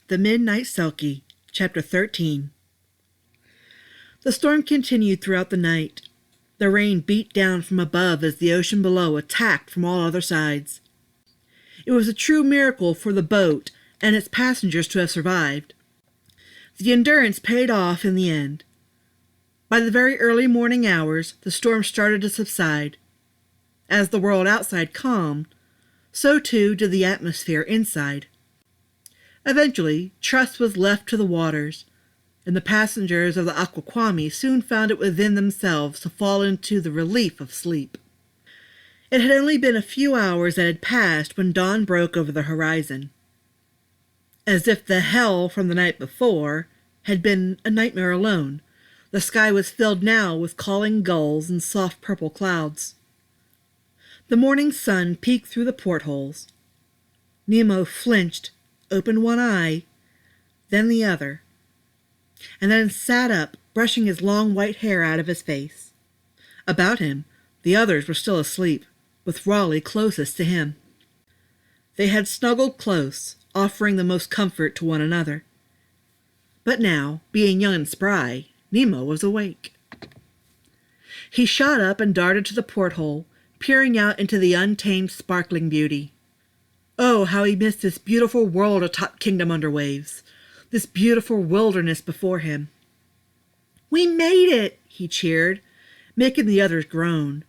The Midnight Selkie, Chapter 13. The storm continued throughout the night. The rain beat down from above as the ocean below attacked from all other sides. It was a true miracle for the boat and its passengers to have survived. The endurance paid off in the end. By the very early morning hours, the storm started to subside. As the world outside calmed, so too did the atmosphere inside. Eventually, trust was left to the waters, and the passengers of the Aquaquami soon found it within themselves to fall into the relief of sleep. It had only been a few hours that had passed when dawn broke over the horizon. As if the hell from the night before had been a nightmare alone, the sky was filled now with calling gulls and soft purple clouds. The morning sun peeked through the portholes. Nemo flinched, opened one eye, then the other, and then sat up, brushing his long white hair out of his face. About him, the others were still asleep, with Raleigh closest to him. They had snuggled close, offering the most comfort to one another. But now, being young and spry, Nemo was awake. He shot up and darted to the porthole, peering out into the untamed, sparkling beauty. Oh, how he missed this beautiful world atop Kingdom under waves, this beautiful wilderness before him. "We made it!" he cheered, making the others groan.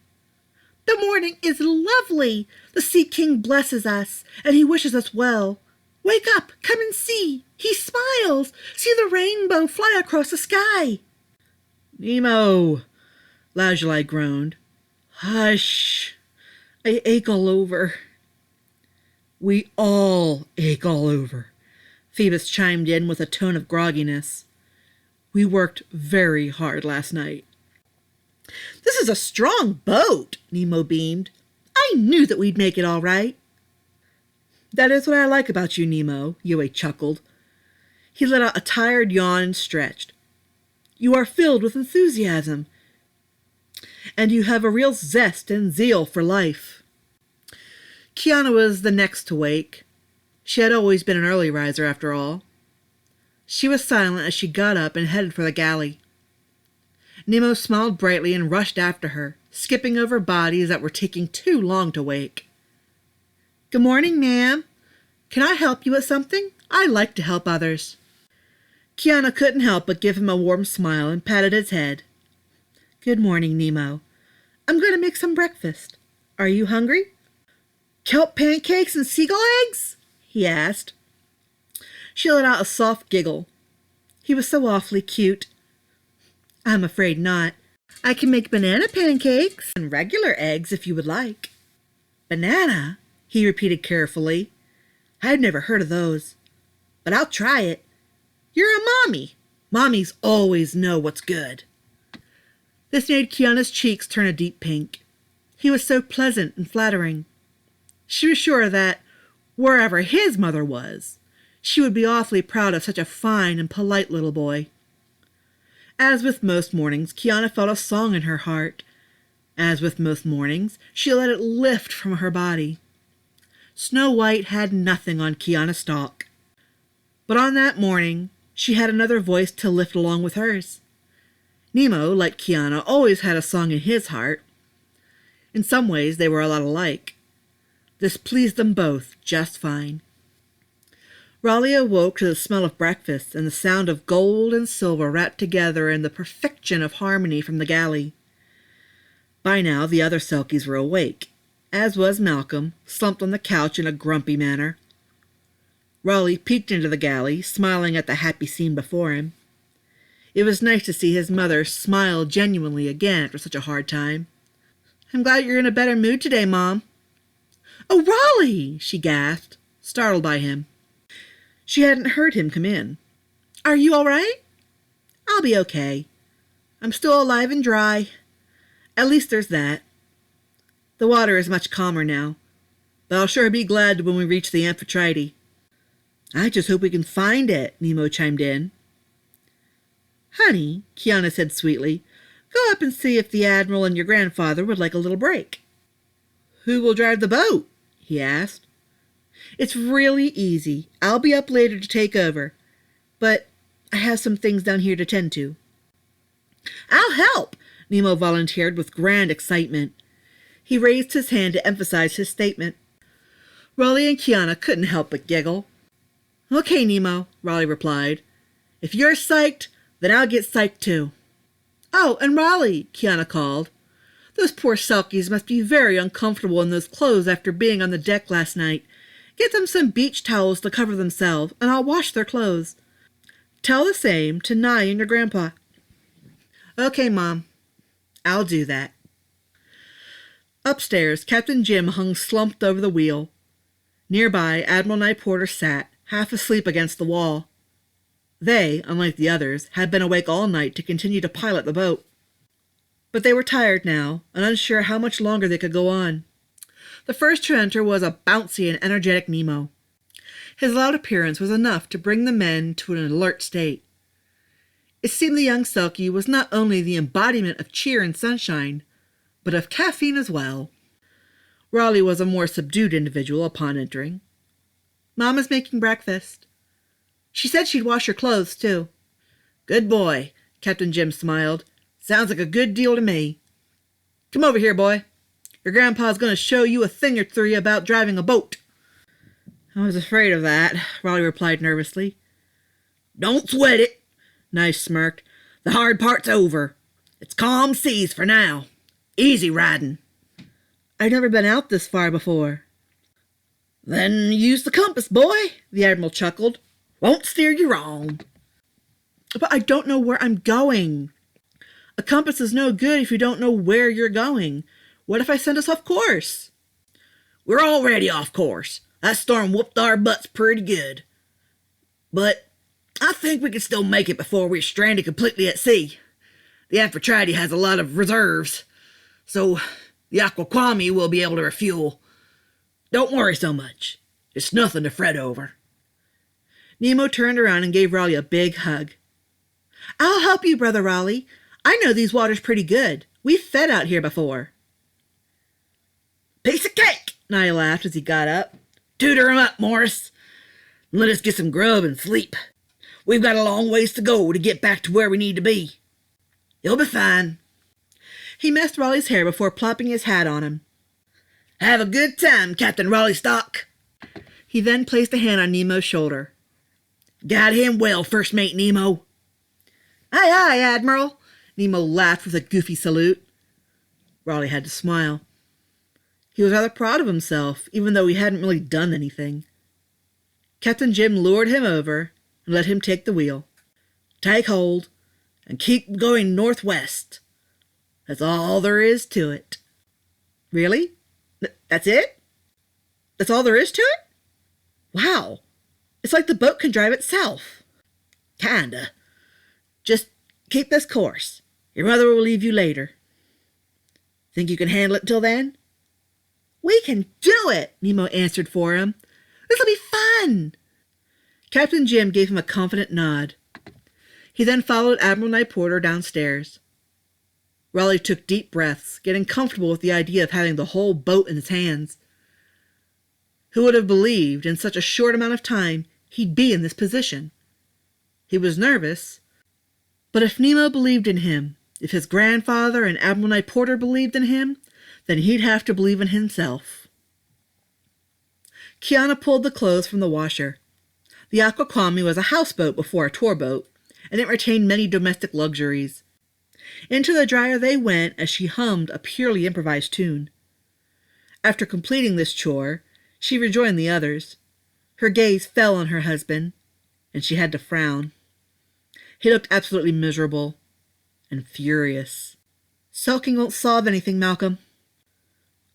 "The morning is lovely! The Sea King blesses us, and he wishes us well. Wake up! Come and see! He smiles! See the rainbow fly across the sky!" "Nemo!" Lazuli groaned. "Hush! I ache all over." "We all ache all over," Phoebus chimed in with a tone of grogginess. "We worked very hard last night." "This is a strong boat," Nemo beamed. "I knew that we'd make it all right." "That is what I like about you, Nemo," Yue chuckled. He let out a tired yawn and stretched. "You are filled with enthusiasm, and you have a real zest and zeal for life." Kiana was the next to wake. She had always been an early riser, after all. She was silent as she got up and headed for the galley. Nemo smiled brightly and rushed after her, skipping over bodies that were taking too long to wake. "Good morning, ma'am. Can I help you with something? I like to help others." Kiana couldn't help but give him a warm smile and patted his head. "Good morning, Nemo. I'm going to make some breakfast. Are you hungry?" "Kelp pancakes and seagull eggs?" he asked. She let out a soft giggle. He was so awfully cute. "I'm afraid not. I can make banana pancakes and regular eggs if you would like." "Banana?" he repeated carefully. "I've never heard of those, but I'll try it. You're a mommy. Mommies always know what's good." This made Kiana's cheeks turn a deep pink. He was so pleasant and flattering. She was sure that, wherever his mother was, she would be awfully proud of such a fine and polite little boy. As with most mornings, Kiana felt a song in her heart. As with most mornings, she let it lift from her body. Snow White had nothing on Kiana's stalk. But on that morning, she had another voice to lift along with hers. Nemo, like Kiana, always had a song in his heart. In some ways, they were a lot alike. This pleased them both just fine. Raleigh awoke to the smell of breakfast and the sound of gold and silver wrapped together in the perfection of harmony from the galley. By now the other Selkies were awake, as was Malcolm, slumped on the couch in a grumpy manner. Raleigh peeked into the galley, smiling at the happy scene before him. It was nice to see his mother smile genuinely again after such a hard time. "I'm glad you're in a better mood today, Mom." "Oh, Raleigh!" she gasped, startled by him. She hadn't heard him come in. "Are you all right?" "I'll be okay. I'm still alive and dry. At least there's that. The water is much calmer now, but I'll sure be glad when we reach the Amphitrite." "I just hope we can find it," Nemo chimed in. "Honey," Kiana said sweetly, "go up and see if the Admiral and your grandfather would like a little break." "Who will drive the boat?" he asked. It's really easy. I'll be up later to take over. But I have some things down here to tend to. I'll help, Nemo volunteered with grand excitement. He raised his hand to emphasize his statement. Raleigh and Kiana couldn't help but giggle. Okay, Nemo, Raleigh replied. If you're psyched, then I'll get psyched too. Oh, and Raleigh, Kiana called. Those poor Selkies must be very uncomfortable in those clothes after being on the deck last night. Get them some beach towels to cover themselves, and I'll wash their clothes. Tell the same to Nye and your grandpa. Okay, Mom. I'll do that. Upstairs, Captain Jim hung slumped over the wheel. Nearby, Admiral Nye Porter sat, half asleep against the wall. They, unlike the others, had been awake all night to continue to pilot the boat. But they were tired now, and unsure how much longer they could go on. The first to enter was a bouncy and energetic Nemo. His loud appearance was enough to bring the men to an alert state. It seemed the young Selkie was not only the embodiment of cheer and sunshine, but of caffeine as well. Raleigh was a more subdued individual upon entering. Mama's making breakfast. She said she'd wash your clothes, too. Good boy, Captain Jim smiled. Sounds like a good deal to me. Come over here, boy. Your grandpa's going to show you a thing or three about driving a boat. I was afraid of that, Raleigh replied nervously. Don't sweat it, Nye smirked. The hard part's over. It's calm seas for now. Easy riding. I've never been out this far before. Then use the compass, boy, the Admiral chuckled. Won't steer you wrong. But I don't know where I'm going. A compass is no good if you don't know where you're going. What if I send us off course? We're already off course. That storm whooped our butts pretty good. But I think we can still make it before we're stranded completely at sea. The Amphitrite has a lot of reserves, so the Aquaquami will be able to refuel. Don't worry so much. It's nothing to fret over. Nemo turned around and gave Raleigh a big hug. I'll help you, Brother Raleigh. I know these waters pretty good. We've fed out here before. Piece of cake, Nye laughed as he got up. Tutor him up, Morris. Let us get some grub and sleep. We've got a long ways to go to get back to where we need to be. You'll be fine. He messed Raleigh's hair before plopping his hat on him. Have a good time, Captain Raleigh Stock. He then placed a hand on Nemo's shoulder. Guide him well, First Mate Nemo. Aye, aye, Admiral. Nemo laughed with a goofy salute. Raleigh had to smile. He was rather proud of himself, even though he hadn't really done anything. Captain Jim lured him over and let him take the wheel. Take hold and keep going northwest. That's all there is to it. Really? That's it? That's all there is to it? Wow. It's like the boat can drive itself. Kinda. Just keep this course. Your mother will leave you later. Think you can handle it till then? We can do it, Nemo answered for him. This'll be fun. Captain Jim gave him a confident nod. He then followed Admiral Nye Porter downstairs. Raleigh took deep breaths, getting comfortable with the idea of having the whole boat in his hands. Who would have believed in such a short amount of time he'd be in this position? He was nervous, but if Nemo believed in him, if his grandfather and Admiral Nye Porter believed in him, then he'd have to believe in himself. Kiana pulled the clothes from the washer. The Aquaquami was a houseboat before a tour boat, and it retained many domestic luxuries. Into the dryer they went as she hummed a purely improvised tune. After completing this chore, she rejoined the others. Her gaze fell on her husband, and she had to frown. He looked absolutely miserable and furious. Sulking won't solve anything, Malcolm.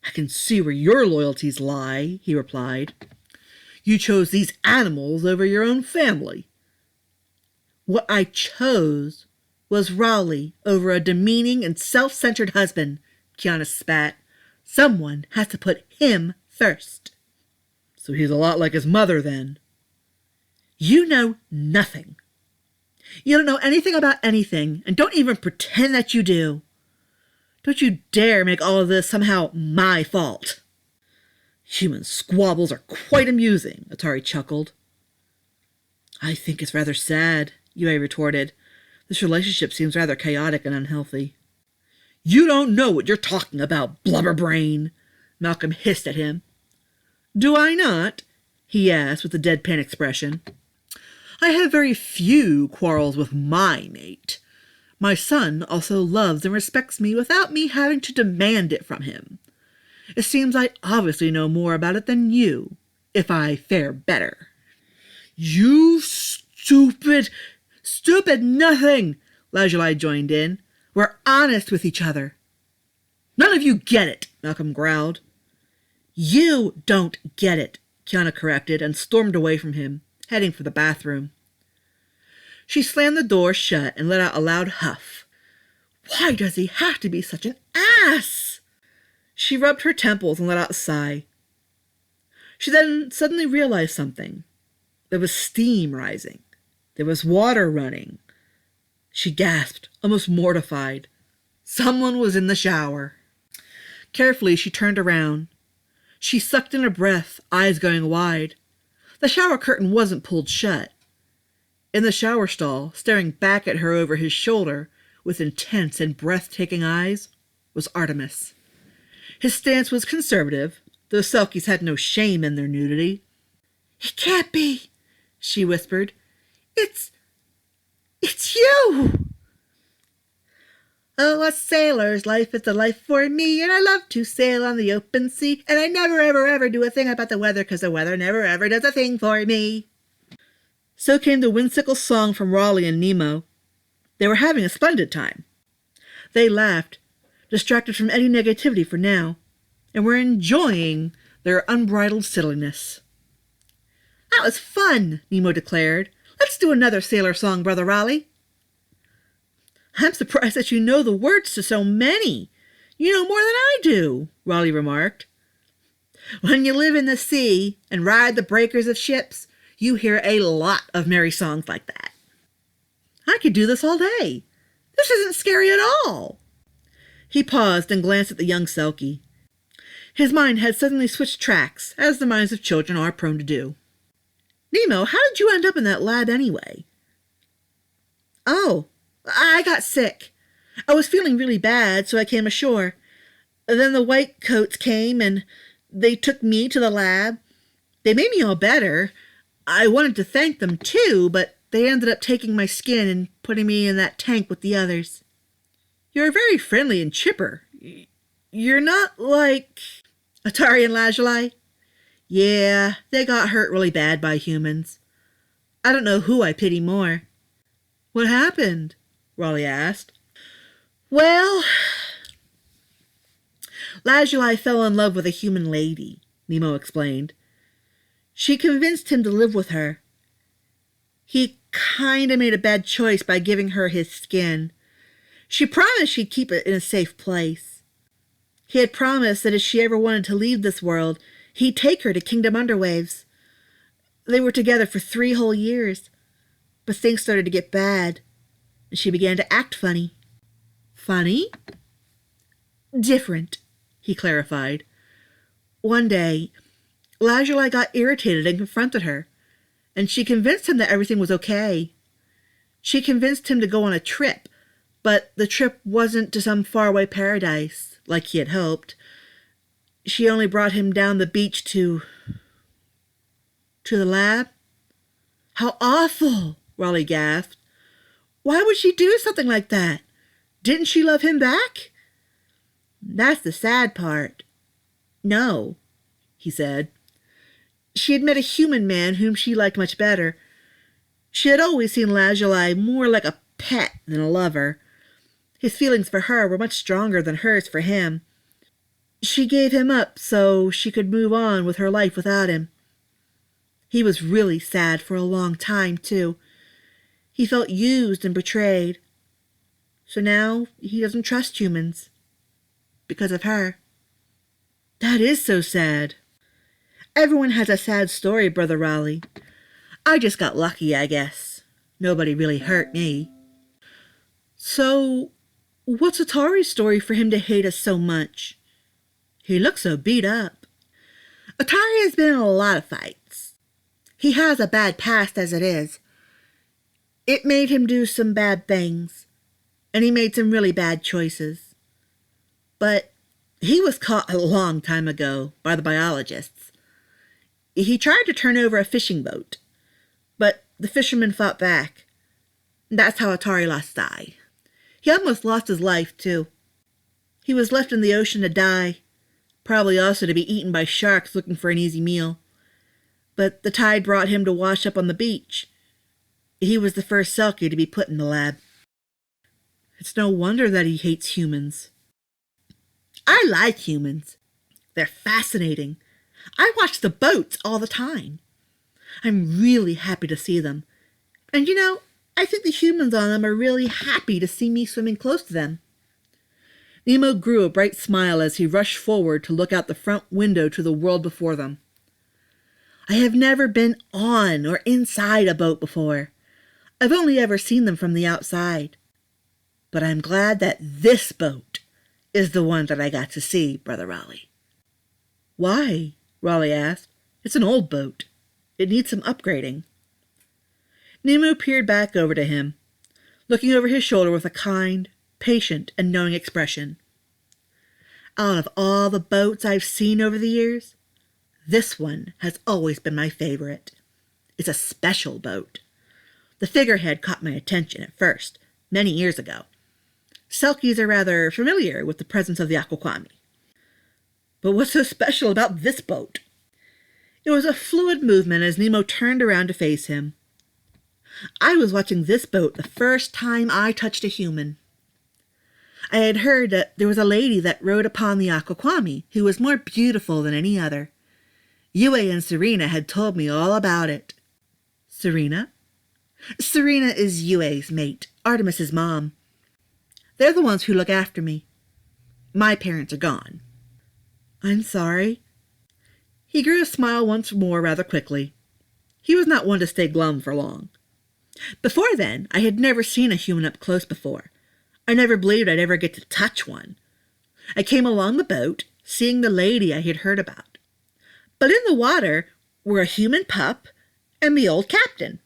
I can see where your loyalties lie, he replied. You chose these animals over your own family. What I chose was Raleigh over a demeaning and self-centered husband, Kiana spat. Someone has to put him first. So he's a lot like his mother, then. You know nothing. You don't know anything about anything, and don't even pretend that you do. Don't you dare make all of this somehow my fault. Human squabbles are quite amusing, Atari chuckled. I think it's rather sad, Yue retorted. This relationship seems rather chaotic and unhealthy. You don't know what you're talking about, blubberbrain, Malcolm hissed at him. Do I not? He asked with a deadpan expression. I have very few quarrels with my mate. My son also loves and respects me without me having to demand it from him. It seems I obviously know more about it than you, if I fare better. You stupid nothing, Lazuli joined in. We're honest with each other. None of you get it, Malcolm growled. You don't get it, Kiana corrected and stormed away from him, heading for the bathroom. She slammed the door shut and let out a loud huff. Why does he have to be such an ass? She rubbed her temples and let out a sigh. She then suddenly realized something. There was steam rising. There was water running. She gasped, almost mortified. Someone was in the shower. Carefully, she turned around. She sucked in a breath, eyes going wide. The shower curtain wasn't pulled shut. In the shower stall, staring back at her over his shoulder with intense and breathtaking eyes, was Artemis. His stance was conservative, though Selkies had no shame in their nudity. It can't be, she whispered. It's you! Oh, a sailor's life is a life for me, and I love to sail on the open sea, and I never, ever, ever do a thing about the weather, 'cause the weather never, ever does a thing for me. So came the whimsical song from Raleigh and Nemo. They were having a splendid time. They laughed, distracted from any negativity for now, and were enjoying their unbridled silliness. That was fun, Nemo declared. Let's do another sailor song, Brother Raleigh. I'm surprised that you know the words to so many. You know more than I do, Raleigh remarked. When you live in the sea and ride the breakers of ships, you hear a lot of merry songs like that. I could do this all day. This isn't scary at all. He paused and glanced at the young Selkie. His mind had suddenly switched tracks, as the minds of children are prone to do. Nemo, how did you end up in that lab anyway? Oh, I got sick. I was feeling really bad, so I came ashore. Then the white coats came, and they took me to the lab. They made me all better. I wanted to thank them, too, but they ended up taking my skin and putting me in that tank with the others. You're very friendly and chipper. You're not like Atari and Lazuli? Yeah, they got hurt really bad by humans. I don't know who I pity more. What happened? Raleigh asked. Well, Lazuli fell in love with a human lady, Nemo explained. She convinced him to live with her. He kinda made a bad choice by giving her his skin. She promised she'd keep it in a safe place. He had promised that if she ever wanted to leave this world, he'd take her to Kingdom Underwaves. They were together for 3 whole years, but things started to get bad, and she began to act funny. Funny? Different, he clarified. One day, Lazuli got irritated and confronted her, and she convinced him that everything was okay. She convinced him to go on a trip, but the trip wasn't to some faraway paradise, like he had hoped. She only brought him down the beach to the lab. How awful, Raleigh gasped. Why would she do something like that? Didn't she love him back? That's the sad part. No, he said. She had met a human man whom she liked much better. She had always seen Lazuli more like a pet than a lover. His feelings for her were much stronger than hers for him. She gave him up so she could move on with her life without him. He was really sad for a long time, too. He felt used and betrayed. So now he doesn't trust humans. Because of her. That is so sad. Everyone has a sad story, Brother Raleigh. I just got lucky, I guess. Nobody really hurt me. So, what's Atari's story for him to hate us so much? He looks so beat up. Atari has been in a lot of fights. He has a bad past as it is. It made him do some bad things, and he made some really bad choices. But he was caught a long time ago by the biologists. He tried to turn over a fishing boat, but the fishermen fought back. That's how Atari lost his eye. He almost lost his life, too. He was left in the ocean to die, probably also to be eaten by sharks looking for an easy meal. But the tide brought him to wash up on the beach. He was the first Selkie to be put in the lab. It's no wonder that he hates humans. I like humans. They're fascinating. I watch the boats all the time. I'm really happy to see them. And I think the humans on them are really happy to see me swimming close to them. Nemo grew a bright smile as he rushed forward to look out the front window to the world before them. I have never been on or inside a boat before. I've only ever seen them from the outside. But I'm glad that this boat is the one that I got to see, Brother Raleigh. Why? Raleigh asked. It's an old boat. It needs some upgrading. Nemo peered back over to him, looking over his shoulder with a kind, patient, and knowing expression. Out of all the boats I've seen over the years, this one has always been my favorite. It's a special boat. The figurehead caught my attention at first, many years ago. Selkies are rather familiar with the presence of the aquaquami. But what's so special about this boat? It was a fluid movement as Nemo turned around to face him. I was watching this boat the first time I touched a human. I had heard that there was a lady that rode upon the aquaquami who was more beautiful than any other. Yue and Serena had told me all about it. Serena? Serena is Yue's mate, Artemis's mom. They're the ones who look after me. My parents are gone. I'm sorry. He grew a smile once more rather quickly. He was not one to stay glum for long. Before then, I had never seen a human up close before. I never believed I'd ever get to touch one. I came along the boat, seeing the lady I had heard about. But in the water were a human pup and the old captain.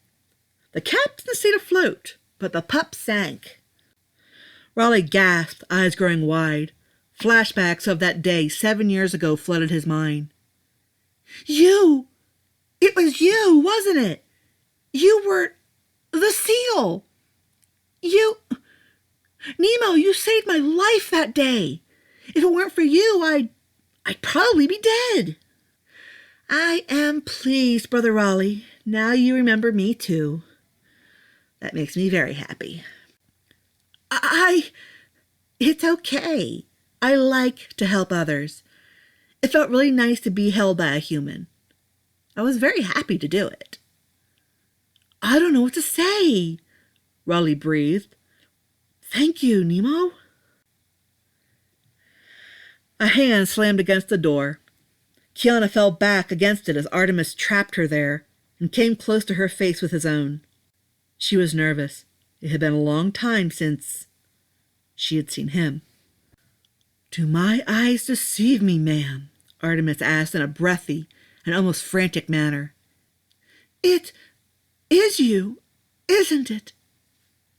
The captain stayed afloat, but the pup sank. Raleigh gasped, eyes growing wide. Flashbacks of that day 7 years ago flooded his mind. You! It was you, wasn't it? You were the seal! Nemo, you saved my life that day. If it weren't for you, I'd probably be dead. I am pleased, Brother Raleigh. Now you remember me too. That makes me very happy. It's okay. I like to help others. It felt really nice to be held by a human. I was very happy to do it. I don't know what to say, Raleigh breathed. Thank you, Nemo. A hand slammed against the door. Kiana fell back against it as Artemis trapped her there and came close to her face with his own. She was nervous. It had been a long time since she had seen him. Do my eyes deceive me, ma'am? Artemis asked in a breathy and almost frantic manner. It is you, isn't it?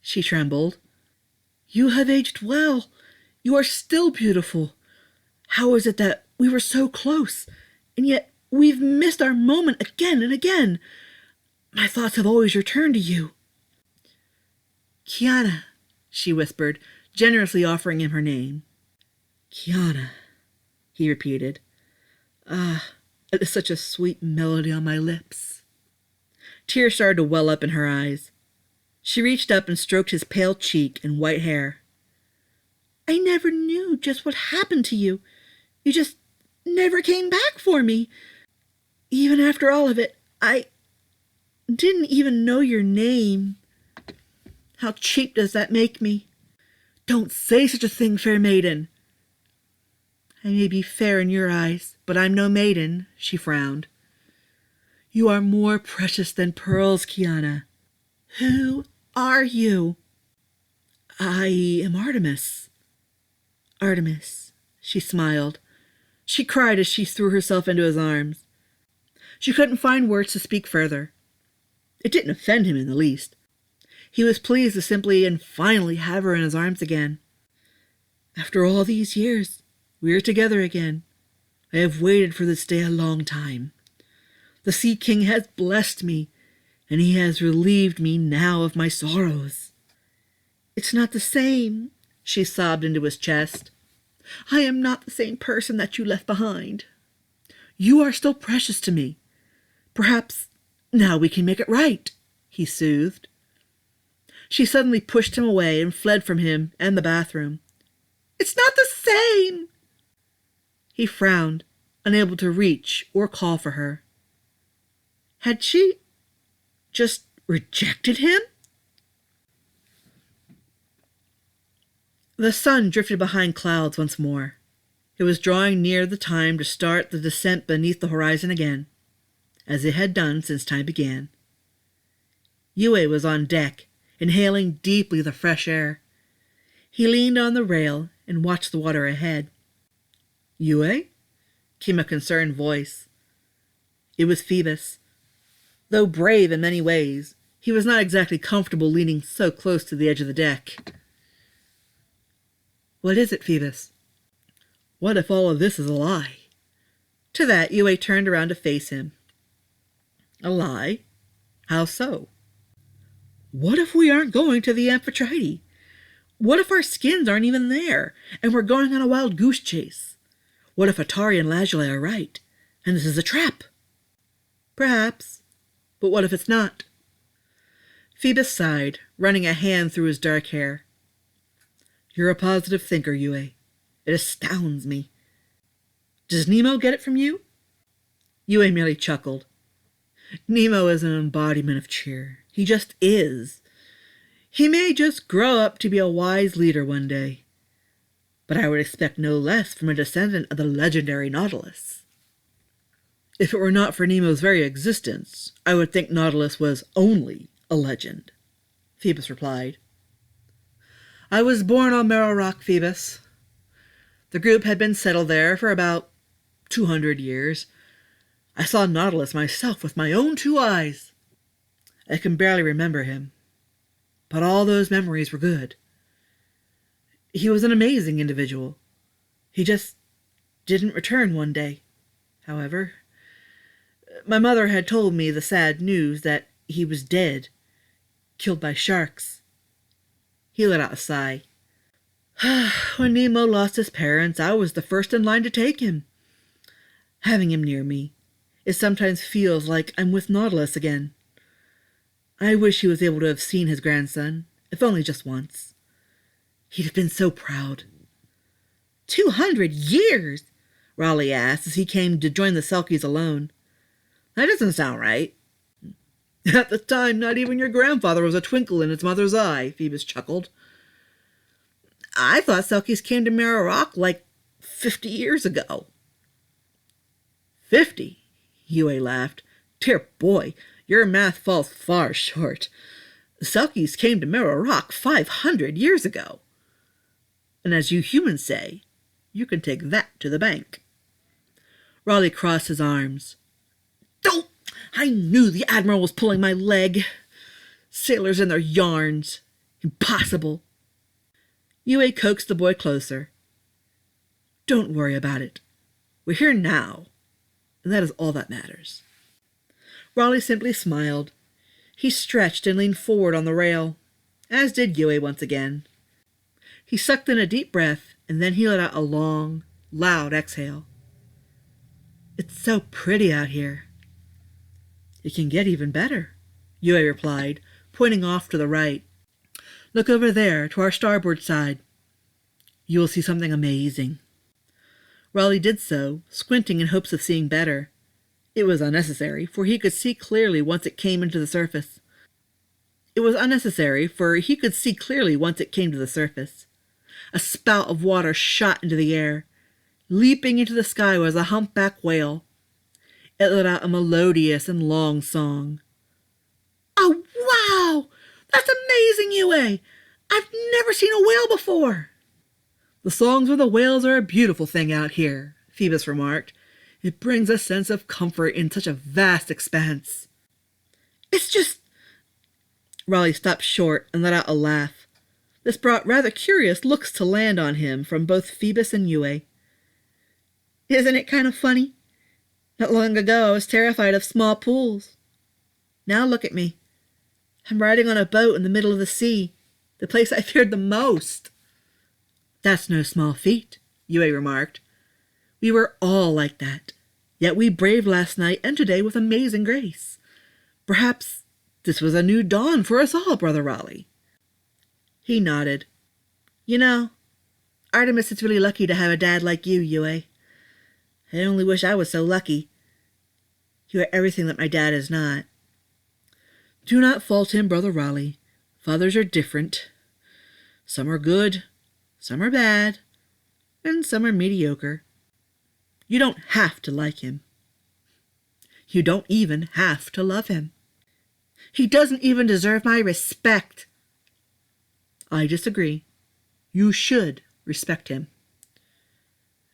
She trembled. You have aged well. You are still beautiful. How is it that we were so close, and yet we've missed our moment again and again? My thoughts have always returned to you. Kiana, she whispered, generously offering him her name. Kiana, he repeated. Ah, it is such a sweet melody on my lips. Tears started to well up in her eyes. She reached up and stroked his pale cheek and white hair. I never knew just what happened to you. You just never came back for me. Even after all of it, I didn't even know your name. How cheap does that make me? Don't say such a thing, fair maiden. I may be fair in your eyes, but I'm no maiden, she frowned. You are more precious than pearls, Kiana. Who are you? I am Artemis. Artemis, she smiled. She cried as she threw herself into his arms. She couldn't find words to speak further. It didn't offend him in the least. He was pleased to simply and finally have her in his arms again. After all these years, we are together again. I have waited for this day a long time. The Sea King has blessed me, and he has relieved me now of my sorrows. It's not the same, she sobbed into his chest. I am not the same person that you left behind. You are still precious to me. Perhaps now we can make it right, he soothed. She suddenly pushed him away and fled from him and the bathroom. It's not the same! He frowned, unable to reach or call for her. Had she just rejected him? The sun drifted behind clouds once more. It was drawing near the time to start the descent beneath the horizon again, as it had done since time began. Yue was on deck, inhaling deeply the fresh air. He leaned on the rail and watched the water ahead. Yue? Came a concerned voice. It was Phoebus. Though brave in many ways, he was not exactly comfortable leaning so close to the edge of the deck. What is it, Phoebus? What if all of this is a lie? To that, Yue turned around to face him. A lie? How so? What if we aren't going to the Amphitrite? What if our skins aren't even there, and we're going on a wild goose chase? What if Atari and Lazuli are right, and this is a trap? Perhaps, but what if it's not? Phoebus sighed, running a hand through his dark hair. You're a positive thinker, Yue. It astounds me. Does Nemo get it from you? Yue merely chuckled. Nemo is an embodiment of cheer. He just is. He may just grow up to be a wise leader one day. But I would expect no less from a descendant of the legendary Nautilus. If it were not for Nemo's very existence, I would think Nautilus was only a legend, Phoebus replied. I was born on Merrill Rock, Phoebus. The group had been settled there for about 200 years. I saw Nautilus myself with my own 2 eyes. I can barely remember him, but all those memories were good. He was an amazing individual. He just didn't return one day. However, my mother had told me the sad news that he was dead, killed by sharks. He let out a sigh. When Nemo lost his parents, I was the first in line to take him. Having him near me, it sometimes feels like I'm with Nautilus again. I wish he was able to have seen his grandson, if only just once. He'd have been so proud. 200 years? Raleigh asked as he came to join the Selkies alone. That doesn't sound right. At the time, not even your grandfather was a twinkle in his mother's eye, Phoebus chuckled. I thought Selkies came to Merrill Rock like 50 years ago. 50? Yue laughed. Dear boy, your math falls far short. Selkies came to Merrill Rock 500 years ago. And as you humans say, you can take that to the bank. Raleigh crossed his arms. Don't! I knew the Admiral was pulling my leg. Sailors and their yarns. Impossible. Yue coaxed the boy closer. Don't worry about it. We're here now, and that is all that matters. Raleigh simply smiled. He stretched and leaned forward on the rail, as did Yue once again. He sucked in a deep breath, and then he let out a long, loud exhale. It's so pretty out here. It can get even better, Yue replied, pointing off to the right. Look over there, to our starboard side. You will see something amazing. Raleigh did so, squinting in hopes of seeing better. It was unnecessary, for he could see clearly once it came to the surface. A spout of water shot into the air. Leaping into the sky was a humpback whale. It let out a melodious and long song. Oh, wow! That's amazing, Yue! I've never seen a whale before! The songs of the whales are a beautiful thing out here, Phoebus remarked. "It brings a sense of comfort in such a vast expanse." "It's just—" Raleigh stopped short and let out a laugh. This brought rather curious looks to land on him from both Phoebus and Yue. "Isn't it kind of funny? Not long ago I was terrified of small pools. Now look at me. I'm riding on a boat in the middle of the sea, the place I feared the most." "That's no small feat," Yue remarked. "We were all like that, yet we braved last night and today with amazing grace. Perhaps this was a new dawn for us all, Brother Raleigh." He nodded. "You know, Artemis is really lucky to have a dad like you, Yue. I only wish I was so lucky. You are everything that my dad is not." "Do not fault him, Brother Raleigh. Fathers are different. Some are good, some are bad, and some are mediocre. You don't have to like him. You don't even have to love him. He doesn't even deserve my respect." "I disagree. You should respect him."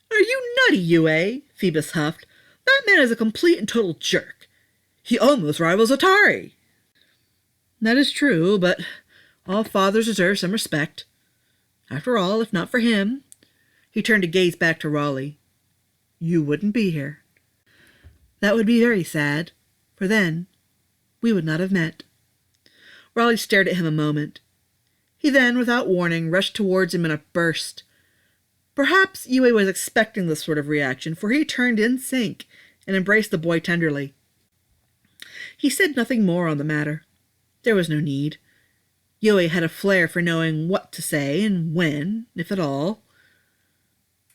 "Are you nutty, Yue?" Phoebus huffed. "That man is a complete and total jerk. He almost rivals Atari." "That is true, but all fathers deserve some respect. After all, if not for him," he turned to gaze back to Raleigh, "you wouldn't be here. That would be very sad, for then we would not have met." Raleigh stared at him a moment. He then, without warning, rushed towards him in a burst. Perhaps Yue was expecting this sort of reaction, for he turned in sync and embraced the boy tenderly. He said nothing more on the matter. There was no need. Yue had a flair for knowing what to say and when, if at all.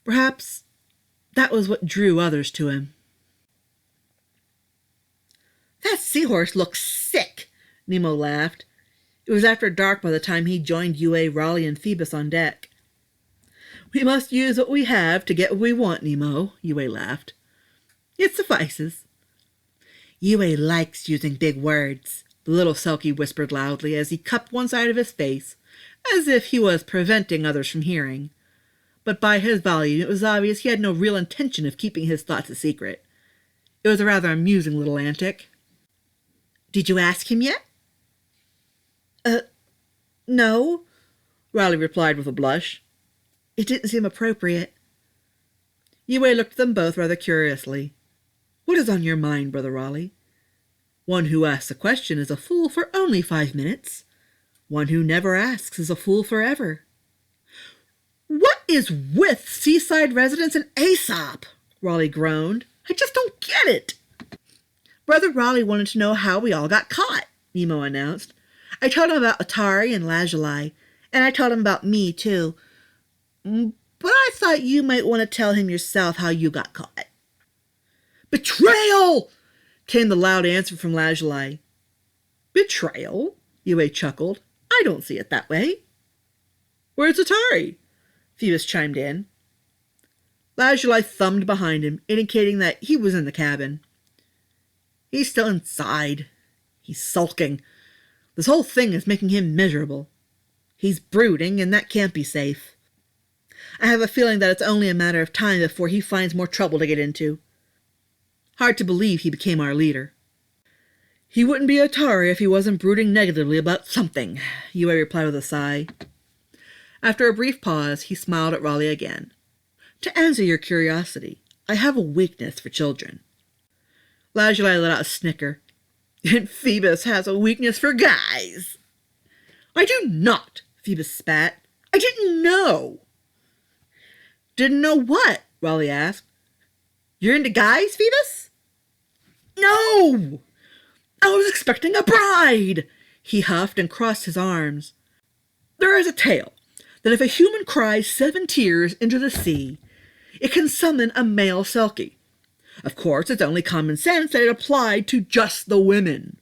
Perhaps that was what drew others to him. "That seahorse looks sick," Nemo laughed. It was after dark by the time he joined Yue, Raleigh, and Phoebus on deck. "We must use what we have to get what we want, Nemo," Yue laughed. "It suffices." "Yue likes using big words," the little Selkie whispered loudly as he cupped one side of his face, as if he was preventing others from hearing. But by his volume it was obvious he had no real intention of keeping his thoughts a secret. It was a rather amusing little antic. "Did you ask him yet?" No," Raleigh replied with a blush. "It didn't seem appropriate." Yue looked at them both rather curiously. "What is on your mind, Brother Raleigh? One who asks a question is a fool for only 5 minutes. One who never asks is a fool forever." "What is with seaside residents and Aesop?" Raleigh groaned. "I just don't get it." "Brother Raleigh wanted to know how we all got caught," Nemo announced. "I told him about Atari and Lazuli, and I told him about me, too. But I thought you might want to tell him yourself how you got caught." "Betrayal!" came the loud answer from Lazuli. "Betrayal?" Yue chuckled. "I don't see it that way." "Where's Atari?" Phoebus chimed in. Lazuli thumbed behind him, indicating that he was in the cabin. "He's still inside. He's sulking. This whole thing is making him miserable. He's brooding, and that can't be safe. I have a feeling that it's only a matter of time before he finds more trouble to get into. Hard to believe he became our leader." "He wouldn't be Atari if he wasn't brooding negatively about something," Yue replied with a sigh. After a brief pause, he smiled at Raleigh again. "To answer your curiosity, I have a weakness for children." Lazuli let out a snicker. "And Phoebus has a weakness for guys." "I do not," Phoebus spat. "I didn't know." "Didn't know what?" Raleigh asked. "You're into guys, Phoebus?" "No! I was expecting a bride," he huffed and crossed his arms. "There is a tale that if a human cries 7 tears into the sea, it can summon a male Selkie. Of course, it's only common sense that it applied to just the women.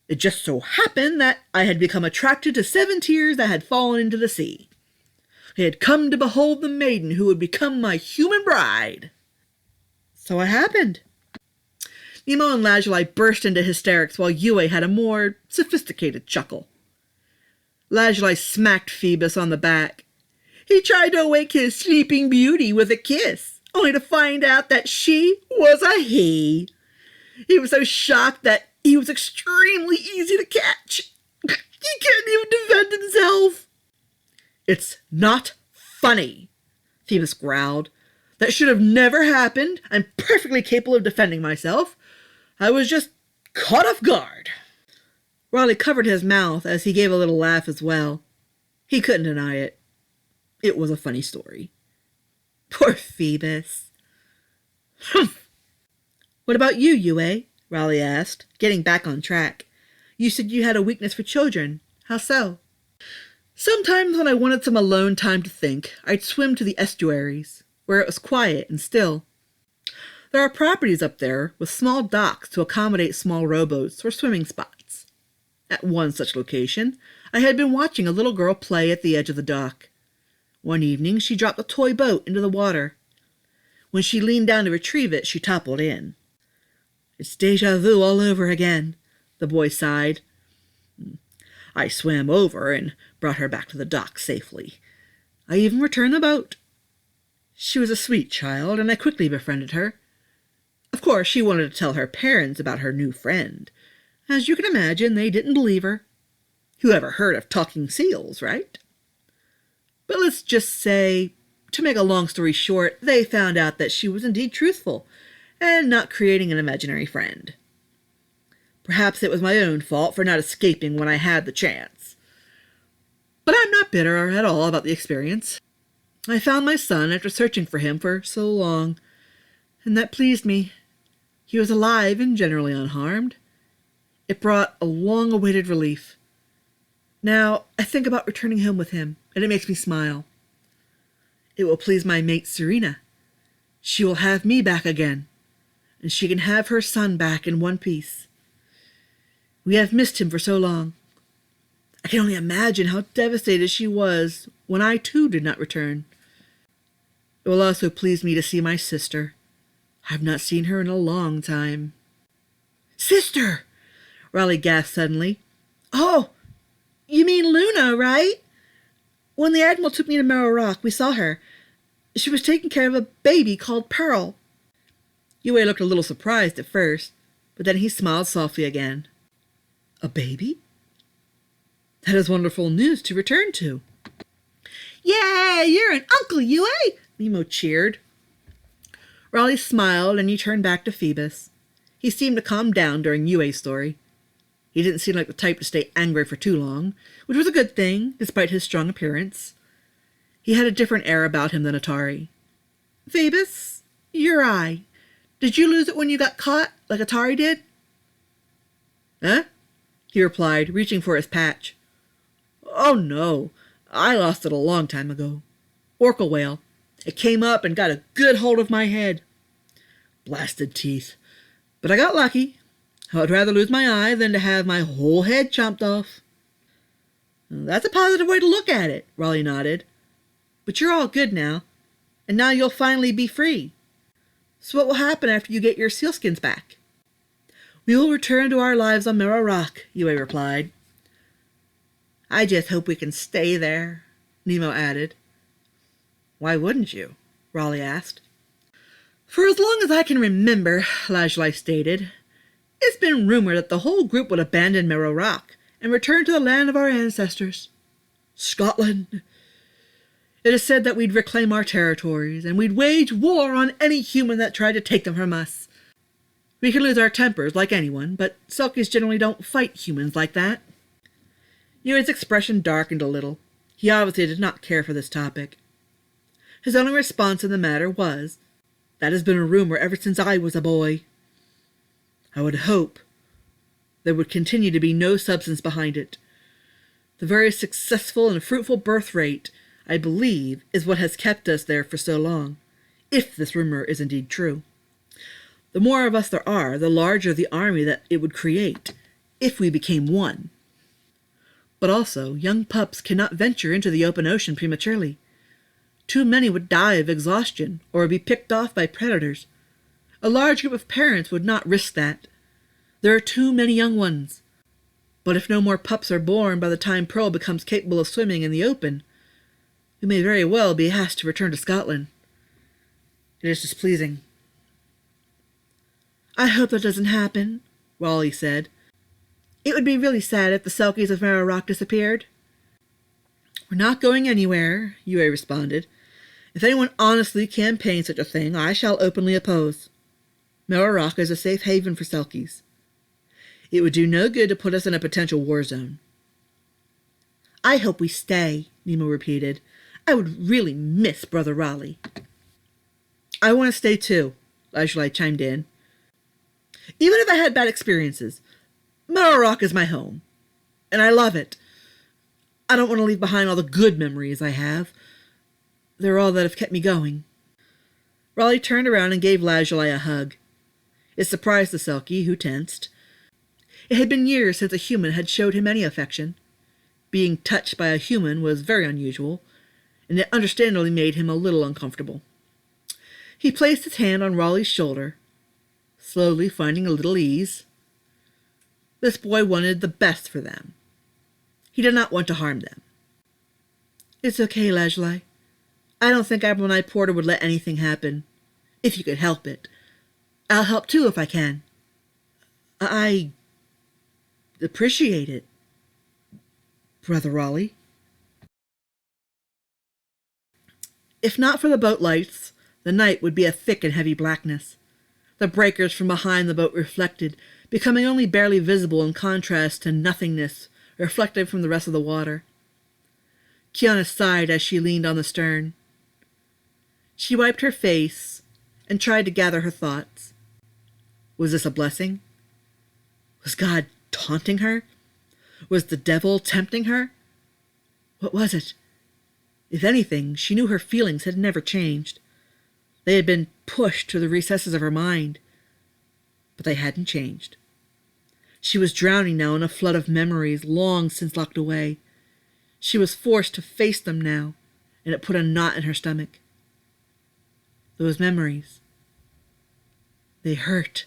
It just so happened that I had become attracted to 7 tears that had fallen into the sea. I had come to behold the maiden who would become my human bride. So it happened." Nemo and Lazuli burst into hysterics while Yue had a more sophisticated chuckle. Lazuli smacked Phoebus on the back. "He tried to wake his sleeping beauty with a kiss. only to find out that she was a he. He was so shocked that he was extremely easy to catch. He couldn't even defend himself. It's not funny, Phoebus growled. That should have never happened. I'm perfectly capable of defending myself. I was just caught off guard. Raleigh covered his mouth as he gave a little laugh as well. He couldn't deny it. It was a funny story. Poor Phoebus. Humph. What about you, Yue? Raleigh asked, getting back on track. You said you had a weakness for children. How so? Sometimes when I wanted some alone time to think, I'd swim to the estuaries, where it was quiet and still. There are properties up there with small docks to accommodate small rowboats or swimming spots. At one such location, I had been watching a little girl play at the edge of the dock. One evening, she dropped a toy boat into the water. When she leaned down to retrieve it, she toppled in. It's déjà vu all over again, the boy sighed. I swam over and brought her back to the dock safely. I even returned the boat. She was a sweet child, and I quickly befriended her. Of course, she wanted to tell her parents about her new friend. As you can imagine, they didn't believe her. Who ever heard of talking seals, right? But let's just say, to make a long story short, they found out that she was indeed truthful, and not creating an imaginary friend. Perhaps it was my own fault for not escaping when I had the chance. But I'm not bitter at all about the experience. I found my son after searching for him for so long, and that pleased me. He was alive and generally unharmed. It brought a long-awaited relief. Now, I think about returning home with him, and it makes me smile. It will please my mate Serena. She will have me back again, and she can have her son back in one piece. We have missed him for so long. I can only imagine how devastated she was when I too did not return. It will also please me to see my sister. I have not seen her in a long time. Sister! Raleigh gasped suddenly. Oh, you mean Luna, right? When the Admiral took me to Merrow Rock, we saw her. She was taking care of a baby called Pearl. Yue looked a little surprised at first, but then he smiled softly again. A baby? That is wonderful news to return to. Yay, you're an uncle, Yue! Nemo cheered. Raleigh smiled, and he turned back to Phoebus. He seemed to calm down during Yue's story. He didn't seem like the type to stay angry for too long, which was a good thing, despite his strong appearance. He had a different air about him than Atari. Phoebus, your eye. Did you lose it when you got caught, like Atari did? Huh? He replied, reaching for his patch. Oh, no. I lost it a long time ago. Orca whale. It came up and got a good hold of my head. Blasted teeth. But I got lucky. I would rather lose my eye than to have my whole head chomped off. That's a positive way to look at it, Raleigh nodded. But you're all good now, and now you'll finally be free. So what will happen after you get your sealskins back? We will return to our lives on Merrow Rock, Yue replied. I just hope we can stay there, Nemo added. Why wouldn't you? Raleigh asked. For as long as I can remember, Lajlai stated, it's been rumored that the whole group would abandon Merrow Rock and return to the land of our ancestors, Scotland. It is said that we'd reclaim our territories, and we'd wage war on any human that tried to take them from us. We can lose our tempers like anyone, but Selkies generally don't fight humans like that. Yue's expression darkened a little. He obviously did not care for this topic. His only response in the matter was, that has been a rumor ever since I was a boy. I would hope there would continue to be no substance behind it. The very successful and fruitful birth rate, I believe, is what has kept us there for so long, if this rumor is indeed true. The more of us there are, the larger the army that it would create, if we became one. But also, young pups cannot venture into the open ocean prematurely. Too many would die of exhaustion or be picked off by predators. A large group of parents would not risk that. There are too many young ones. But if no more pups are born by the time Pearl becomes capable of swimming in the open, we may very well be asked to return to Scotland. It is displeasing. I hope that doesn't happen, Raleigh said. It would be really sad if the Selkies of Merrow Rock disappeared. We're not going anywhere, Yue responded. If anyone honestly campaigns such a thing, I shall openly oppose. Merrow Rock is a safe haven for Selkies. It would do no good to put us in a potential war zone. I hope we stay, Nemo repeated. I would really miss Brother Raleigh. I want to stay too, Lazuli chimed in. Even if I had bad experiences, Merrow Rock is my home, and I love it. I don't want to leave behind all the good memories I have. They're all that have kept me going. Raleigh turned around and gave Lazuli a hug. It surprised the Selkie, who tensed. It had been years since a human had showed him any affection. Being touched by a human was very unusual, and it understandably made him a little uncomfortable. He placed his hand on Raleigh's shoulder, slowly finding a little ease. This boy wanted the best for them. He did not want to harm them. It's okay, Lazuli. I don't think Admiral Knight Porter would let anything happen, if you could help it. I'll help too if I can. I appreciate it, Brother Raleigh. If not for the boat lights, the night would be a thick and heavy blackness. The breakers from behind the boat reflected, becoming only barely visible in contrast to nothingness reflected from the rest of the water. Kiana sighed as she leaned on the stern. She wiped her face and tried to gather her thoughts. Was this a blessing? Was God taunting her? Was the devil tempting her? What was it? If anything, she knew her feelings had never changed. They had been pushed to the recesses of her mind, but they hadn't changed. She was drowning now in a flood of memories long since locked away. She was forced to face them now, and it put a knot in her stomach. Those memories, they hurt.